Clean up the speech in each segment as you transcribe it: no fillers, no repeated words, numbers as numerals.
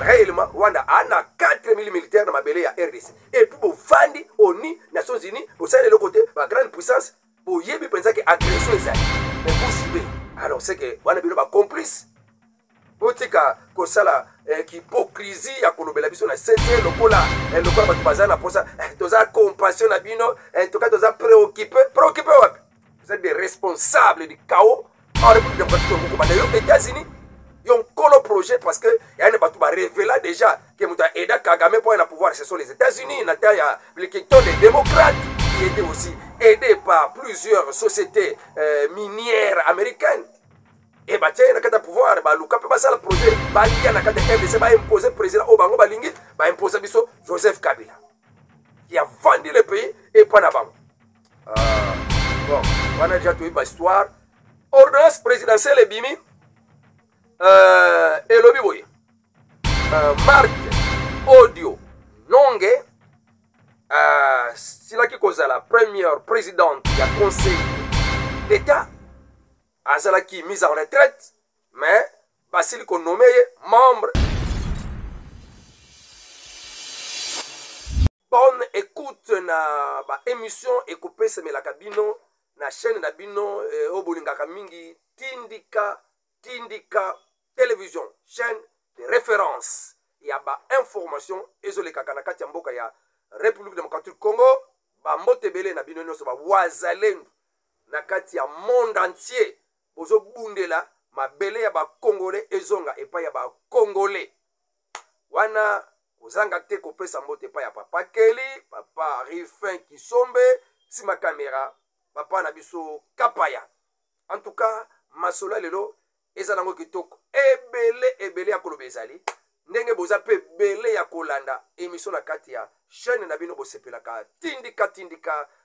réellement Rwanda a 4000 militaires dans ma belé à RDC. Et puis, vous fandi, ONU, Nations Unies, vous savez de l'autre côté, la grande puissance, vous y pensez que l'agression est ça. Mais vous suivez. Alors, c'est que Rwanda est complice. Vous dites que ça, hypocrisie, à Kolobela, biso na 7 le cola, le cola, bazana pour ça, tous a compassion à bino, en tout cas, tous a préoccupé, vous êtes des responsables du chaos en République démocratique du Congo. D'ailleurs, les États-Unis, ils ont un projet parce que il y a un bateau révélé déjà que Mouta Eda Kagame pour un pouvoir, ce sont les États-Unis, il y a les démocrates qui étaient aussi aidés par plusieurs sociétés minières américaines. Et bah tiens, il y a un pouvoir, bah Luka peut passer le projet, bah il y a un RDC, bah imposer le président Obango Balingi, bah imposer biso Joseph Kabila, qui a vendu le pays et pas d'avant. Bon, on a déjà tout eu l'histoire. Ordonnance présidentielle et bimi, et lobby boy, marque audio longue, c'est là qui cause la première présidente du conseil d'État. Azala qui mise en retraite, mais Basile qu'on nommé membre. Bonne écoute na ba émission écoupée c'est la cabino na chaîne na bino obolingaka mingi Tindika télévision chaîne de référence ya ba information ezole kaka na kati ya mboka ya République démocratique du Congo ba motebele na bino nyonso ba wazalendu na kati ya monde entier. Bozo bundela mabele ya ba congolais ezonga epa ya ba congolais wana kozanga te kopesa mbote pa ya papa Kelly, papa Rifin Kisombe, sima caméra papa na biso Kapaya. En tout cas masola lelo ezanango kitoko ebele ya koloba ezali ndenge boza pe bele ya kolanda émission na kati ya chaîne na bino bosepelaka Tindika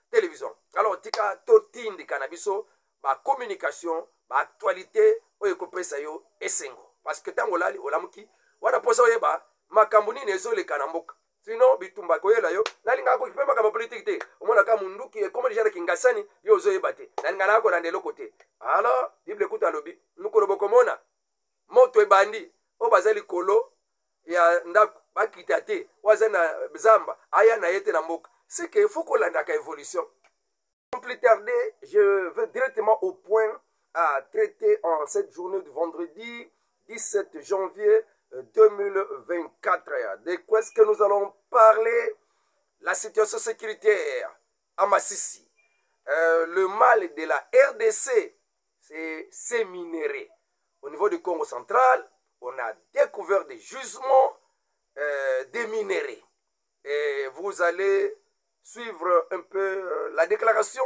télévision. Alors tika to Tindika na biso ba communication ba actualité oyo kopesa yo esengo parce que tango lali olamuki wana posa oyeba makambo nini ezoleka na mboka sinon bitumba koyela yo nalinga ko kipema ka politique te omona ka munduki e comme déjà kingasani yo ozoyeba te nalinga na ko na ndelo côté alors bible kuta lobi mukolo bokomona moto ebandi o bazali kolo ya ndako bakita te wazana zamba aya na yete na mboka c'est que faut qu'on landa ka évolution. Sans plus tarder, je vais directement au point à traiter en cette journée du vendredi 17 janvier 2024. De quoi est-ce que nous allons parler? La situation sécuritaire à Massissi. Le mal de la RDC, c'est ces minéraux. Au niveau du Congo central, on a découvert des gisements des minéraux. Et vous allez suivre un peu la déclaration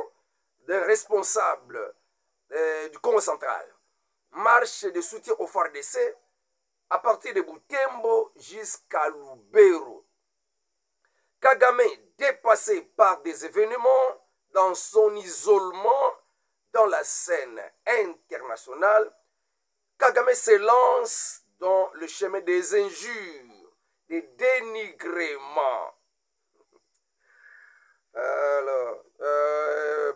d'un responsable du Congo central. Marche de soutien au FARDC à partir de Butembo jusqu'à Lubero. Kagame, dépassé par des événements dans son isolement dans la scène internationale, Kagame se lance dans le chemin des injures, des dénigrements. Alors,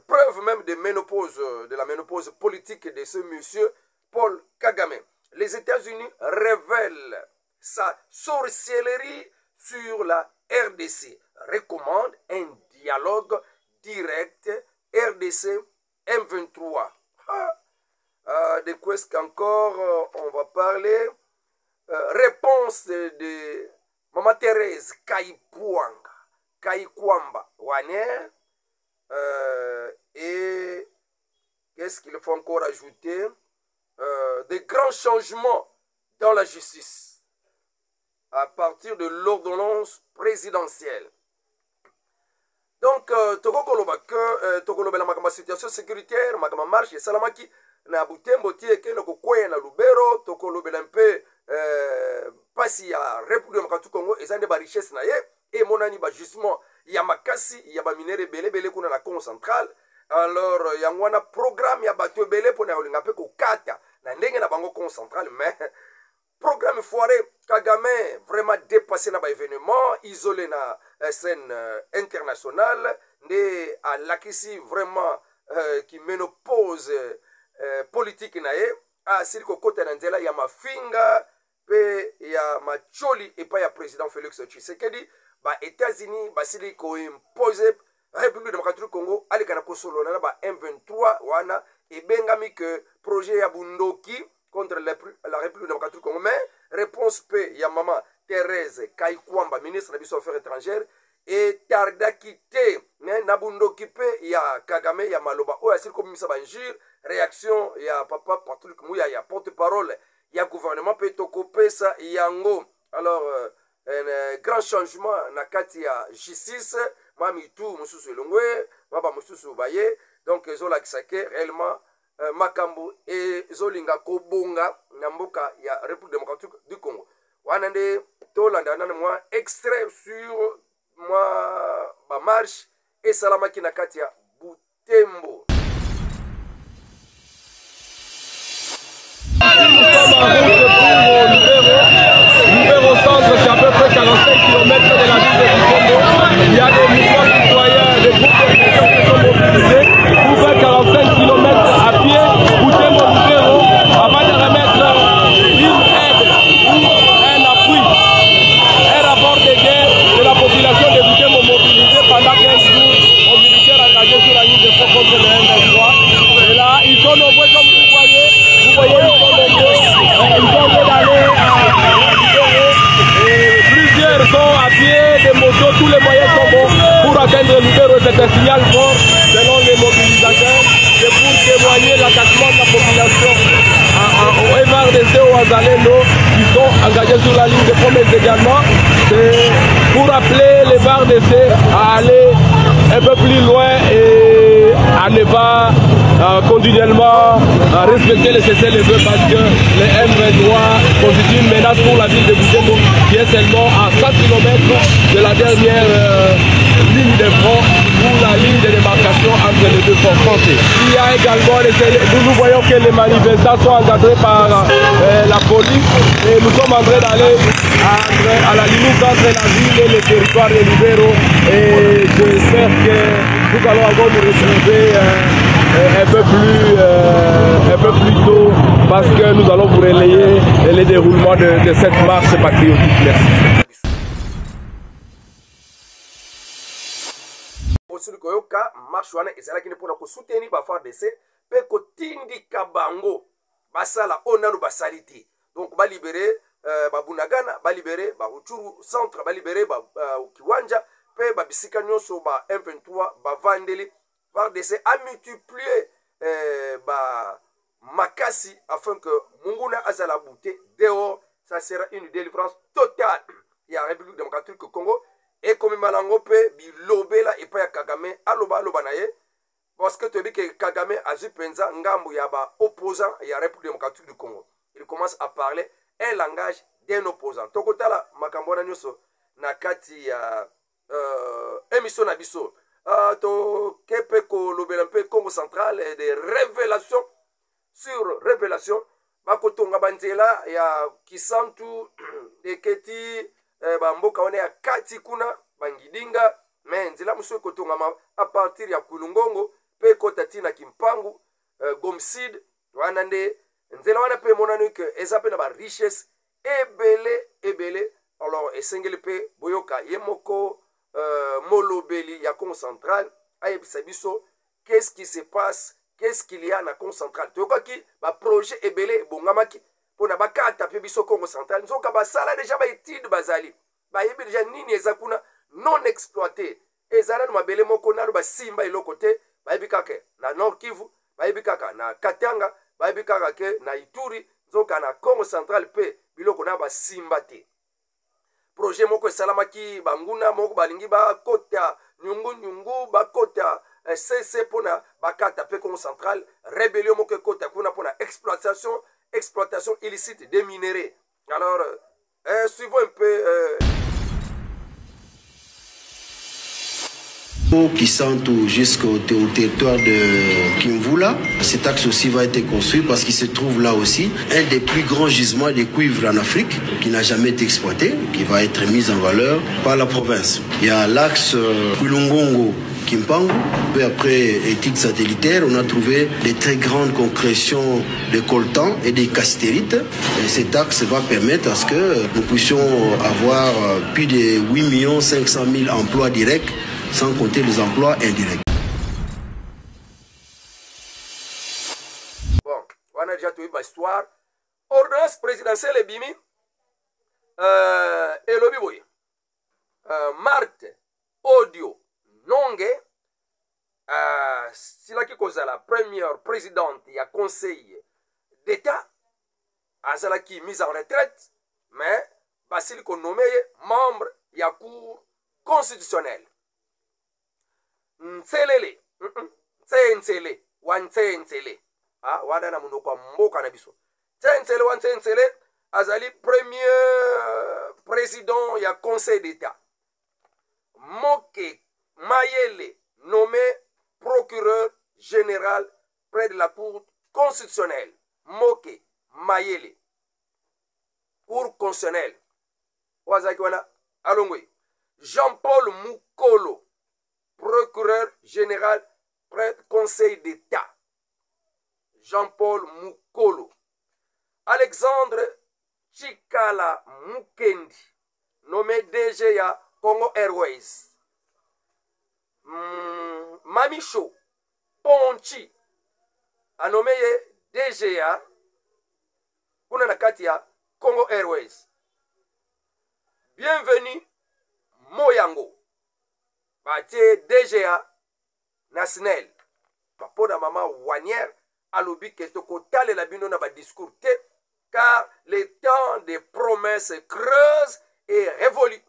preuve même de la ménopause politique de ce monsieur Paul Kagame. Les États-Unis révèlent sa sorcellerie sur la RDC, recommande un dialogue direct RDC M23. De quoi est-ce qu'encore on va parler? Réponse de Maman Thérèse Kaikwamba Waner. Et qu'est-ce qu'il faut encore ajouter? Des grands changements dans la justice à partir de l'ordonnance présidentielle. Donc, la situation sécuritaire, ma marche, et salamaki, na Butembo, tieke, na kokoye, na Lubero, tokolobela un peu, pasi ya République démocratique du Congo, et zande ba richesse na ye, et monani ba justement, ya makasi, ya ba minere bele kuna na Congo central. Alors, yangwana programme ya bato bele pona yolinga pe ko kata, na ndenge na bango Congo central, mais programme foiré, Kagame vraiment dépassé na ba événement, isolé na scène internationale, ne à lakisi vraiment qui ménopause politique na ye, a sili ko kota na nzela ya mafinga, pe ya macholi et pas ya président Félix Tshisekedi ba États-Unis basili ko imposer République démocratique du Congo alikana kosolo na ba M23 wana ebengami que projet ya bundoki contre la République démocratique du Congo mais réponse pe ya maman Thérèse Kaikwamba ministre de l'Affaires étrangères et tarda quitté na bundoki pe ya Kagame ya maloba o asili ko misa banjir réaction ya papa Patrick Mouya ya porte-parole ya gouvernement pe toko pesa yango alors un grand changement na kati ya justice mami tout mususu elongwe maba mususu baye donc ezolakisa ke réellement makambo ezolinga kobonga na mboka ya République démocratique du Congo wana nde tolanda nana mwa extrait sur mwa ba marche esalamaki na kati ya Butembo. Numéro centre, c'est à peu près 45 km de la ville de Butembo. Il y a des mouvements citoyens, des groupes de pression qui sont mobilisés pour faire 45 km à pied, Butembo Lubero, avant de remettre une aide ou un appui, un rapport de guerre de la population de Butembo mobilisée pendant 15 jours aux militaires engagés sur la ligne de front contre le M23. Et là, ils sont nombreux comme vous voyez, ils sont nombreux, ils sont d'aller plusieurs sont à pied, des motos, tous les moyens sont bons pour atteindre Lubero. C'est un signal fort selon les mobilisateurs. C'est pour témoigner l'attachement de la population au MRDC ou à Zalendo qui sont engagés sur la ligne de promesse également. C'est pour appeler les MRDC à aller un peu plus loin et à ne pas continuellement respecter les cessez-le-feu parce que les M23 constituent une menace pour la ville de Butembo qui est seulement à 100 km de la dernière ligne de front ou la ligne de démarcation entre les deux fronts. Il y a également, nous voyons que les manifestants sont encadrés par la police et nous sommes en train d'aller à la limite entre la ville et le territoire de Lubero et j'espère que nous allons encore nous retrouver un peu plus tôt parce que nous allons vous relayer le déroulement de cette marche patriotique. Merci. Koyoka marche wana ezalaki mpona kosoutenir ba FARDC pe kotindika bango basala onano basali te donc ba libérer ba Bunagana ba libérer ba Rutshuru centre ba libérer ba Kiwanja pe ba bisika nyonso ba M23 ba vandeli FARDC a multiplié ba makasi afin que Munguna azala bouté dehors. Ça sera une délivrance totale. Il y a la République démocratique du Congo et comme Malango pe bilobela et pas Kagame aloba naye parce que tu dis que Kagame a vu penza ngambo ya ba opposant et la République démocratique du Congo. Il commence à parler un langage d'un opposant. Tokotala makambona nyoso na kati ya émission na biso to kepeko lobela mpe Congo central et des révélations sur révélation bakotonga banzela ya Kisantu eketi bamboka wana ya kati kuna bangidinga mais nzela muso kotonga a partir ya Kulungongo pe kotati na Kimpangu Gomsid wana nde nzela wana pe monanu ke ezape na ba richesse ebele alors esengeli pe boyoka yemoko molobeli ya Congo central ayebisa biso qu'est-ce qui se passe, qu'est-ce qu'il y a na Congo central toyoki ba projet ebele bongamaki pona bakata pe biso Congo central nzoka basala déjà ba étude bazali ba yebi déjà nini ezakuna non exploité ezala no mabele moko na ba simba iloko te ba yebi kaka na Nord Kivu ba yebi kaka na Katanga ba yebi kaka ke na Ituri nzoka na Congo central pe biloko na ba simba te projet moko esalamaki banguna moko balingi bakota nyungu bakota CC pona bakata pe Congo central rébellion moko ekota kuna pona exploitation illicite des minéraux. Alors suivons un peu qui s'entoure jusqu'au territoire de Kimvula. Cet axe aussi va être construit parce qu'il se trouve là aussi un des plus grands gisements de cuivre en Afrique qui n'a jamais été exploité, qui va être mis en valeur par la province. Il y a l'axe Kulungongo Kimpangu. Peu après études satellitaires, on a trouvé des très grandes concrétions de coltan et de castérites. Et cet axe va permettre à ce que nous puissions avoir plus de 8 500 000 emplois directs, sans compter les emplois indirects. Bon, on a déjà trouvé l'histoire. Ordonnance présidentielle et bimi. Et le biboy. Marthe Audio Nonge. C'est là qui cause la première présidente. Il y a conseil d'État. Azala qui mise en retraite. Mais, Basile qu'on nommé membre. Il y a cour constitutionnel. Nselele. Nselele. Nselele. Ah, wadana munoko mboka na biso. Nselele. Azali premier président il y a conseil d'État. Moke Mayele nommé procureur général près de la cour constitutionnelle. Moke Mayele. Cour constitutionnelle. Wazaki wana alongwe. Jean-Paul Mukolo, procureur général près du conseil d'État. Jean-Paul Mukolo. Alexandre Chikala Mukendi, nommé DG à Congo Airways. Mamicho Ponchi, a nommé DG à Kunanakatia Congo Airways. Bienvenue Moyango, Batie DGA National. Papa maman Wanière, alobi que toko tale la bino na ba discours te, car le temps des promesses creuses et révolu.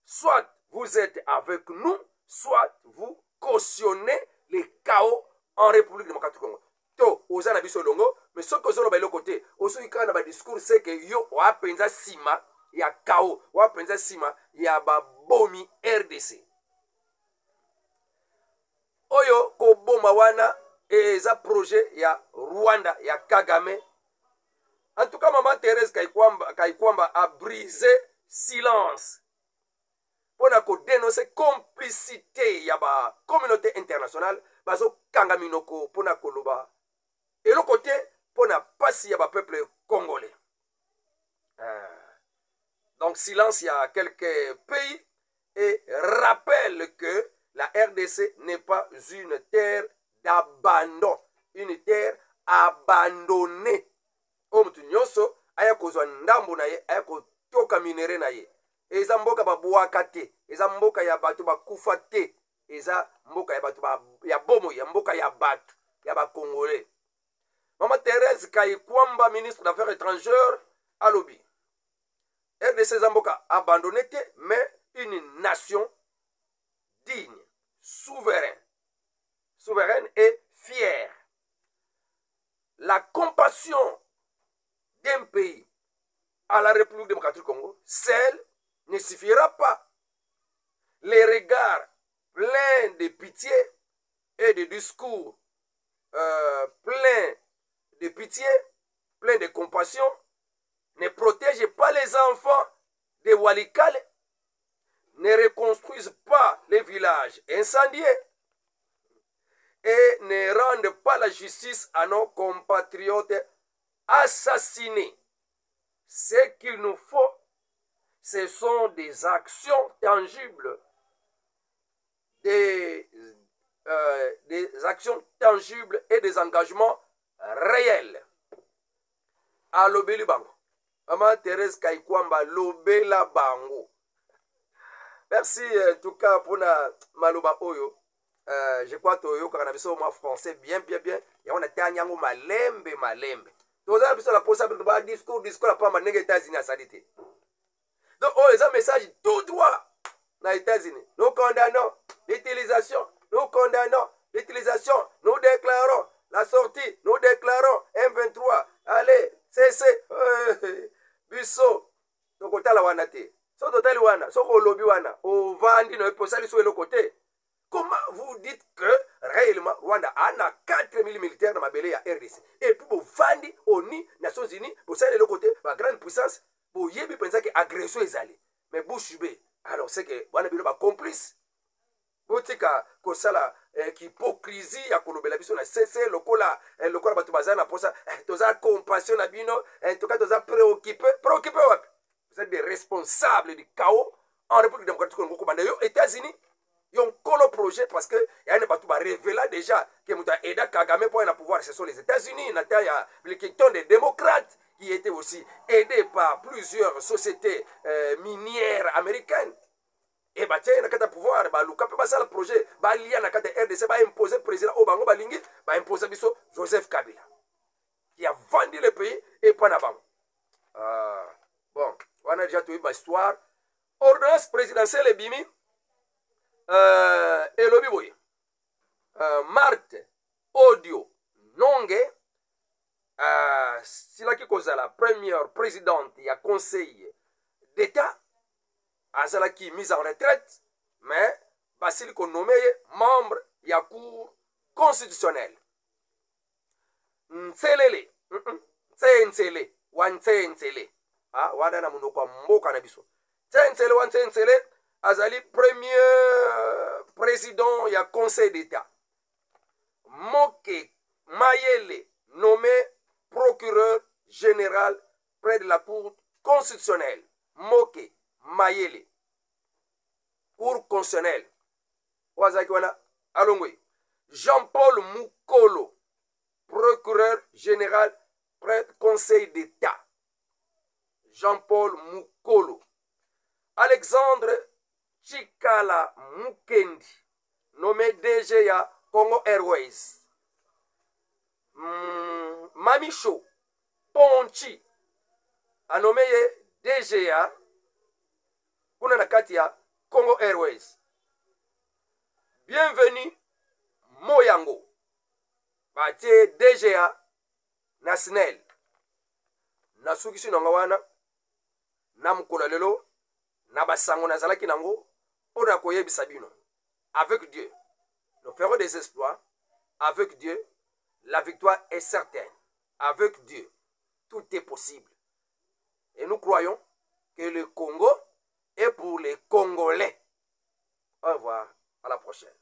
Soit vous êtes avec nous, soit vous cautionnez les chaos en République démocratique du Congo. To, oza na biso longo, mais ce que vous avez le côté, aussi quand na ba discours c'est que yo wa penza sima, ya chaos, wa penza sima, ya ba bomi RDC. Oyo ko bomba wana eza projet ya Rwanda ya Kagame. En tout cas, Maman Thérèse Kaikwamba a brisé silence pour dénoncer complicité ya ba communauté internationale bazo kangaminoko pour na koloba et le côté pour na passer ya ba peuple congolais. Donc silence il y a quelques pays et rappelle que la RDC n'est pas une terre d'abandon, une terre abandonnée. Omutu nyonso aya kozwa ndambo na ye, aya kotoka minere na ye. Eza mboka babuaka te, eza mboka ya batu bakufa te, eza mboka ya batu ya bomo, ya mboka ya batu, ya ba Congolais. Maman Thérèse Kaikwamba, ministre d'Affaires étrangères, alobi. RDC eza mboka abandonné te, mais une nation digne, souveraine et fière. La compassion d'un pays à la République démocratique du Congo, celle ne suffira pas. Les regards pleins de pitié et de discours pleins de pitié, pleins de compassion, ne protègent pas les enfants de Walikale, ne reconstruisent pas les villages incendiés et ne rendent pas la justice à nos compatriotes assassinés. Ce qu'il nous faut, ce sont des actions tangibles, des actions tangibles et des engagements réels. À l'obéli bango. Maman Thérèse Kaikwamba, l'obéla bango. Merci en tout cas pour la maloba oyo. Je crois que yo kanabiso moi français bien. Et on a tanyango malembe. Donc ça la possibilité de discours la pas mané États-Unis à salité. Donc oh les message tout droit dans les États-Unis. Nous condamnons l'utilisation, nous déclarons la sortie, nous déclarons M23. Allez, cessez. Biso. Donc otala wana te. So totali wana, so ko lobby wana, o vandi no posali so le côté. Comment vous dites que réellement Rwanda a 4000 militaires dans ma belle à RDC et puis vous vendez au Nations Unies pour ça de l'autre côté la grande puissance pour y penser que agression est allée mais Bushube alors c'est que Rwanda est complice botika kosala hypocrisie ya kolobela biso na cc lokola bato baza na posa toza compassion na bino toka toza préoccupé wapi? Vous êtes des responsables du chaos en République démocratique Congo kobanda yo États-Unis yon kolo projet parce que yani bato ba révéla déjà que muta aida Kagame pour un pouvoir, ce sont les États-Unis na ta ya les questions des démocrates qui étaient aussi aidés par plusieurs sociétés minières américaines. Et bah tiens, nakata pouvoir, bah luka pe basala projet, bah liya nakata RDC, bah imposer président Obango Balingi, bah imposer biso Joseph Kabila, qui a vendu le pays et pas na bango. Bon, on a déjà tout eu ma histoire. Ordonnance présidentielle et bimi, et lobi boye, Marthe Audio Nonge, sila ki koza la première présidente y a conseil d'État. Azalaki mise en retraite, mais Basile qu'on nommé membre de la Cour constitutionnelle. Nselele, Ntsele, Wansele, wadana munoko mboka na biso. Ntsele, Wansele, Azali premier président ya Conseil d'État. Moke Mayele, nommé procureur général près de la Cour constitutionnelle. Moke Mayele, Cour constitutionnelle. Wazakiwana Alongwe. Jean-Paul Mukolo, procureur général près Conseil d'État. Jean-Paul Mukolo. Alexandre Chikala Mukendi, nommé DG à Congo Airways. Mamicho Ponchi, a nommé DGA kuna nakati ya Congo Airways. Bienvenue Moyango, batie DGA na SNEL. Nasukisi nanga wana na mukula lelo na basango nazalaki nango pona koyebisa bino. Avec Dieu, nous ferons des exploits. Avec Dieu, la victoire est certaine. Avec Dieu, tout est possible. Et nous croyons que le Congo est pour les Congolais. Au revoir, à la prochaine.